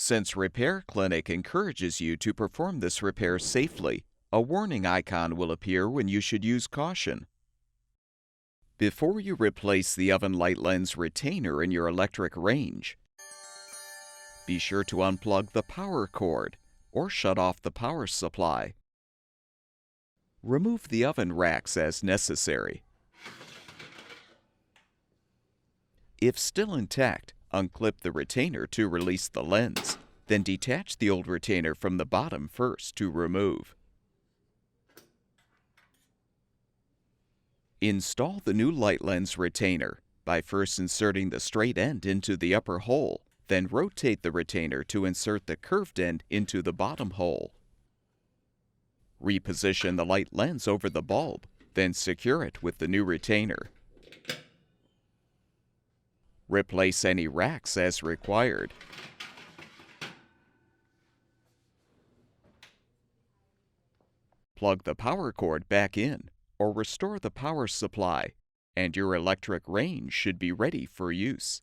Since Repair Clinic encourages you to perform this repair safely, a warning icon will appear when you should use caution. Before you replace the oven light lens retainer in your electric range, be sure to unplug the power cord or shut off the power supply. Remove the oven racks as necessary. If still intact, unclip the retainer to release the lens, then detach the old retainer from the bottom first to remove. Install the new light lens retainer by first inserting the straight end into the upper hole, then rotate the retainer to insert the curved end into the bottom hole. Reposition the light lens over the bulb, then secure it with the new retainer. Replace any racks as required. Plug the power cord back in or restore the power supply, and your electric range should be ready for use.